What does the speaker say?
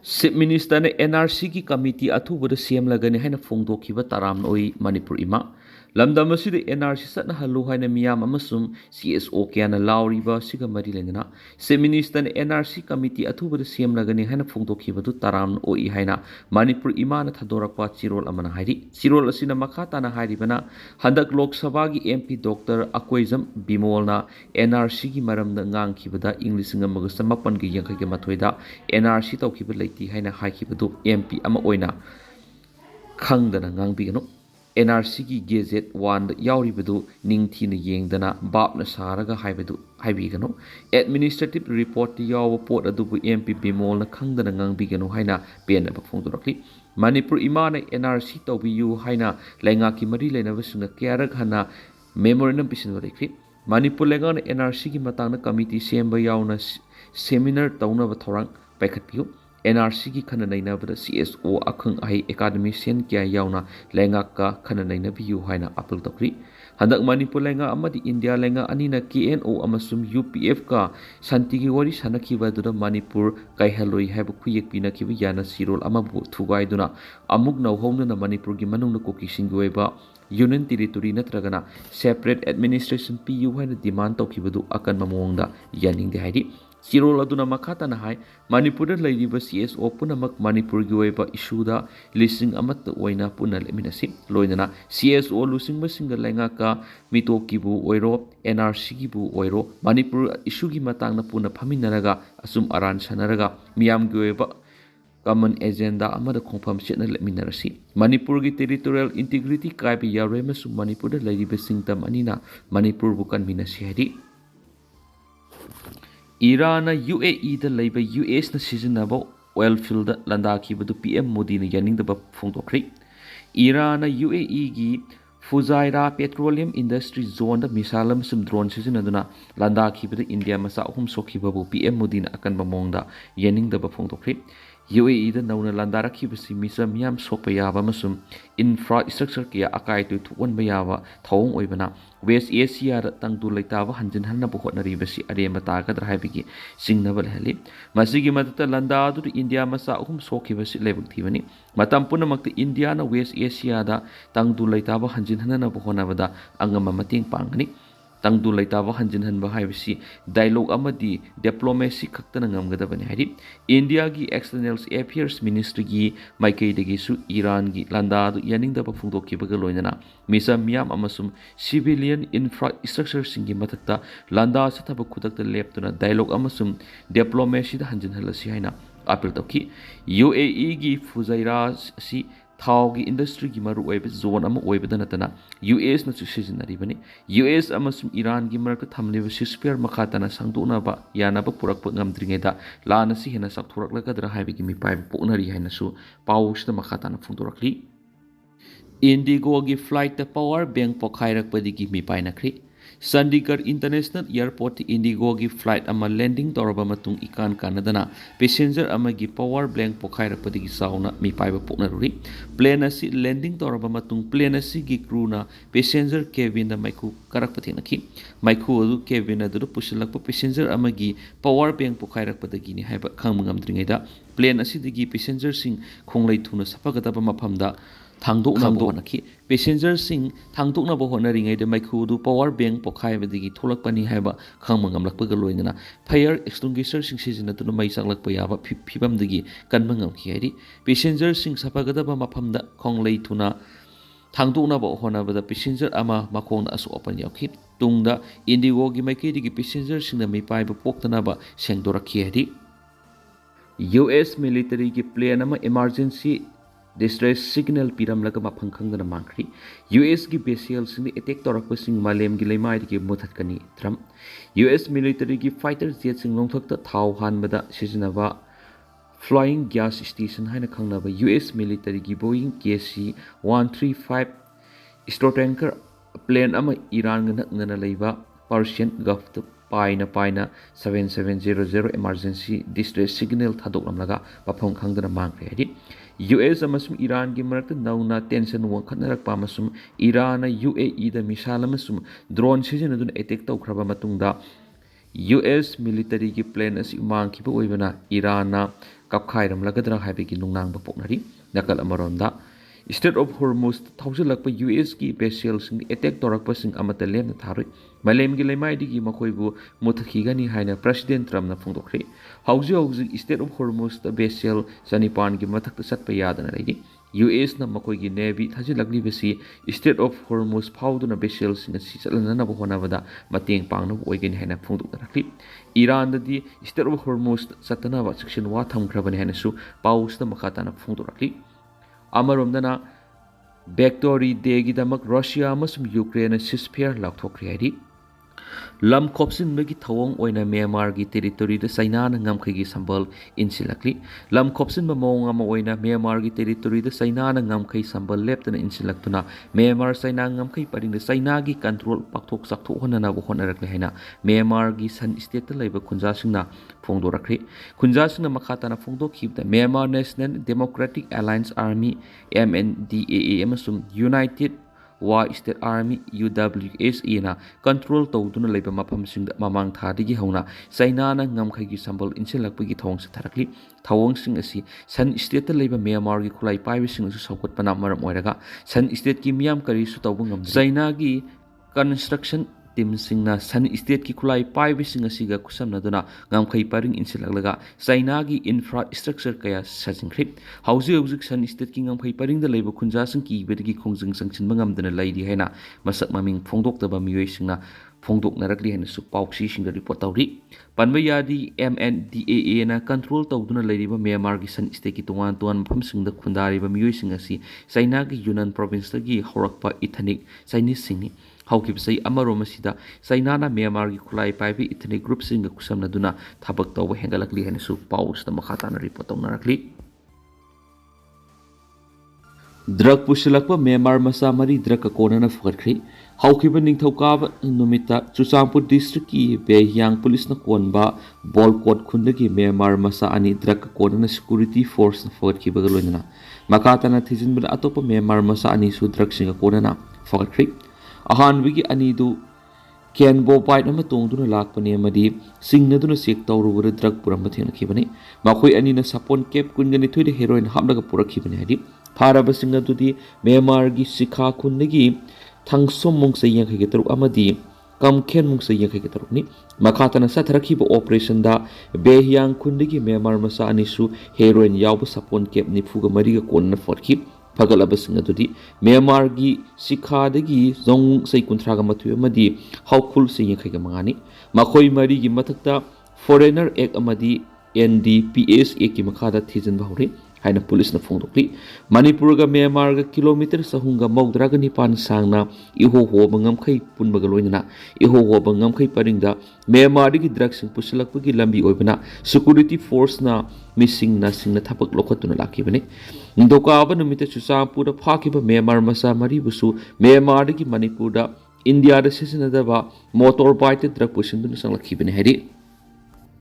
Chief Minister ne NRC ki committee athubada semlagani haina phongdokhiba taram oi Manipur ima lamdam asida NRC satna halu haina miyam amasum CSO kyana lauriba siga mari lengna Chief Minister ne NRC committee athubada semlagani haina phongdokhiba du taram oi haina Manipur ima na thadorakpa chirol amana hairi chirol asina makha na hairi bana handak Lok Sabha gi MP Dr. Akoizam Bimol na NRC gi maram da ngang khibada English ngamaga samapan gi yankai gi mathoida NRC tawkhiba leiti haina haikibadu MP ama oina khangdana ngangbigano NRC gi gazette 1 yauribadu ningthina yengdana babna saraga haibadu haibigano administrative report yaw pot adubu MP Bimol na khangdana ngangbigano haina pena bakfongdurakli Manipur imana NRC tawbiyu haina lainga ki mari lenabasunga kyarak hana memorandum pisinwarekli Manipur lenga NRC gi matangna committee semba yawna seminar tawnaba thorang paikhatpiu NRC ki khana naina bada CSO akhang ai academician kya yauna lenga ka khana naina biu haina apil tokri handak Manipur lenga amadi India lenga anina KNO amasum UPF ka santi gi wari sanakhi badura Manipur kai haloi haibu khuyek pina ki yana sirol amabu thugai duna amuk nau hongna na Manipur gi manung na koki singweba Union Territory natragana separate administration PU haina demand tokibadu akan mamongda yaning de haidi Sirol aduna makata na hai Manipur da lairiba CSO punamak Manipur gi oiba issue da listing amat oina puna leminasi loinana CSO lusing masinga lenga ka mitoki bu oiro NRC gi bu oiro Manipur issue gi matang na puna phaminaraga asum aran sanaraga miyam gi oiba common agenda amada khongpham setna leminarasi Manipur gi territorial integrity kaibi yaure masum Manipur da lairiba singtam anina Manipur bu kan minasi hadi Iran na UAE da laiba US na sizinaba oil field da landa khibadu PM Modi na yaning da phongdokri Iran na UAE gi Fujairah petroleum industry zone da misalam sum drone sizinaduna landa khibadu India masa ahum sokhibabu PM Modi na akan bamongda yaning da phongdokri UAE da nauna landa rakhibasi misa miyam sokpa yaba masum infrastructure kya akai tu thuon bayaba thawong oibana West Asia da tangtu laitaba hanjin hanna bu hotnari basi ade mata ka drhaibigi singnabal hali masigi matata landa du India masa ahum sokhi basi lebuk thibani matam punamak India na West Asia da tangtu laitaba hanjin hanna bu honabada angama mating pangani tangtu laitaba hanjin hanba haibasi dialogue amadi diplomacy khaktana ngamgadabani hari India gi external affairs ministry gi maikei degi su Iran gi landa du yaning da phungdokki baga loinana misa miyam amasum civilian infrastructure singi matakta landa sathaba khudakta leptuna dialogue amasum diplomacy da hanjin halasi haina apil tawki UAE gi Fujairah si Thaugi industry gi maru oibe zone ama oibe da natana US na sizinari bani US amasum Iran gi marak thamleba ceasefire makhatana sangduna ba yana ba purak ngamdringe da lana si hena sakturak lagadra haibe gi mi pai ponari haina su pawus da makhatana phungdorakli Indigo gi flight ta power bank pokhairak padi gi mi pai nakri Chandigarh International Airport Indigo gi flight ama landing toraba matung ikan kanadana passenger ama gi power blank pokhaira padigi sauna mi paiba poknaruri plane asi landing toraba matung plane asi gi crew na passenger cabin da maiku karak pathinaki maiku adu cabin adu pusilak passenger ama gi power bank pokhaira padagi ni haiba khangmangam dringaida plane asi digi passenger sing khonglei thuna sapagata ba maphamda thangdokna bonaki passenger sing thangdokna bo honaringai de maiku du power bank pokhai badigi tholakpani haiba khangmangam lakpaga loinana fire extinguisher sing sijina tu mai sanglak pa yaba phibam digi kanmangam khiari passenger sing sapagada ba maphamda khonglei thuna thangdokna bo honabada passenger ama makhong asu open yakhi tungda Indigo gi maiki digi passenger sing na mai pai ba poktana ba sengdorakhi hadi US military gi plane ama emergency distress signal piram laga mafang khangdana mangkhri US gi vessel sing attack torak sing malem gi leimai gi muthat kani Trump US military gi fighter jet sing longthok ta thau han bada sijinaba flying gas station haina khangnaba US military gi Boeing KC 135 Strattanker plane ama Iran ngana leiba Persian Gulf paina 7700 emergency distress signal thadok lamlaga pafong khangdana mangkhri hadi US amasum Iran gi marakta nauna tension wangkhatnarak pamasum Iran UAE da misal amasum drone season adun attack tawkhraba matungda US military gi plane asi mangkhiba oibana Iran kapkhairamlagadra haibagi nungnangba poknari nakal amaronda State of Hormuz thaujalakpa US ki vessel sing attack torakpa sing amata lemna tharoi malem gi lemai digi makoibu muthakhigani haina President Trump na phongdokre hauji State of Hormuz the vessel sanipan gi mathakta satpa yadana reidi US na makoigi Navy thajalakli besi State of Hormuz phauduna vessel sing si chalana na honabada mateng pangna oigeni haina phongdokrakli Iran di State of Hormuz satana wa section wa thamkrabani haina su paus na makatana phongdokrakli Amaromdana Victory Day gidamak Russia amasum Ukraine ceasefire laukthokri haidi lam khopsinbagi thawong oina Myanmar gi territory da China na ngamkhai sambal insilakli lam khopsinba mawng ama oina Myanmar gi territory da China na ngamkhai sambal leptana insilaktuna Myanmar China ngamkhai paring da China gi control pakthok sakthok honana bo honarakle haina Myanmar gi san state ta laiba khunjasingna phongdorakre khunjasingna makhatana phongdokhibda Myanmar National Democratic Alliance Army MNDAA amasum United War State Army UWSA na control tawduna laiba mafam singda mamang thadigi hauna China na ngamkhai gi sambal insilakpagi thawong sa tharakli thawong sing asi san state ta laiba Myanmar gi khulai paibi sing su saukot pana maram oiraga san state ki miyam kari su tawbu ngam China gi construction team singna san state ki khulai paibi sing asiga kusamna duna ngamkhai paring insilaklaga China gi infrastructure kaya sajingkhri hauji san state ki ngamkhai paring da laiba khunja sing ki bedigi khongjing sangchin bangam dana laidi haina masak maming phongdok taba miyoi singna phongdok narakli haina su pauksi sing da report tawri panbayadi MNDAA na control tawduna lairiba Myanmar gi san state ki tuwan mafam sing da khundari ba miyoi sing asi China gi Yunnan province gi horakpa ethnic Chinese singni Haukibsai Amaromasida, Sainana Myanmar Kulai Paibi, ethnic group sing Kusam Naduna, Tabak Tawa Hengalakli and Su Paus, the Makatana report on Narakli. Drug Pushilakpa, Myanmar Masamari, Drakakona of Fakri, Haukibaning Tokava, Numita, Chusampu district, Bay Young Police Nakonba, Bolkot Kundaki, Myanmar Masani, Drakakona security force for Kibagaluna. Makatana Tizin Atopa, Myanmar Masani, Su Drug Singakona, Fakri. Ahanwigi anidu Ken bo bite na matongduna lakpani amadi singnaduna sek tawrubura drug puramba thengnakhibani makhoi ani na sapon cap kungani thoide heroin hamlaga purakhibani hadi pharaba singnadudi Myanmar gi sikha kunnagi thangsom mongsa yankhai ge taruk amadi kamkhen mongsa yankhai ge taruk ni makhatana satharakhiba operation da behyang kunnagi Myanmar masa anisu heroin yawba sapon cap ni phuga mariga konna forkhib Pagalabasing adudi Myanmar gi Sikha-dagi zong say kuntraga matuyo amadi haukul sa yankay mangani makoy mari gi matakta Foreigner Act amadi NDPS Act ki makada thijan bahuri haina police na phongdokli Manipur ga Myanmar ga kilometer sa hunga mawdraga nipan sangna iho ho bangam khay punbaga loinana iho ho bangam khay paringda Myanmar gi drugs sing pusalakpagi lambi oibana security force na missing na sing na thapak lokhatuna lakibani Ndokaba numita Chusampura Pakiba Myanmar Masa Maribusu Myanmar gi Manipur da India da sisinadaba motorbike drug pushing dun sang lakibani hedi